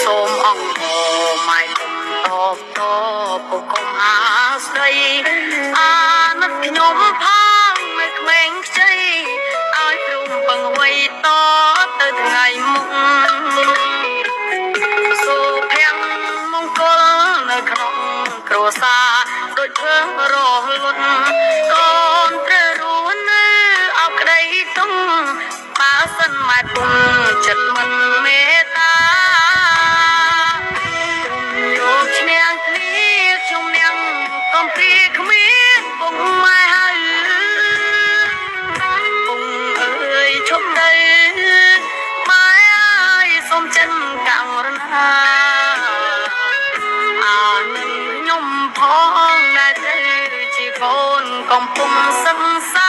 សូមអង្គម៉ែគុំតបតពុកគុំអាស្ដីអាណិតខ្ញុំផងនៅក្មេងខ្ចីឲ្យព្រមពឹងវ័យតទៅថ្ងៃមុខសូភ័ងមង្គលនៅក្នុងគ្រួសារដូចធ្វើរលត់កូនត្រូវរស់នៅអោបក្តីទុំបើសិនម៉ែពុំចិត្តមិនមេត្តាយកឈ្នះគ្នាខ្ញុំនាងកំព្រាគ្មានពុកម៉ែហើយពុកអើយឈប់ទៅម៉ែអើយសូមចិនកាំងរណាអានឹងខ្ញុំផងដែលទៅជាកូនកំពុងសឹងសា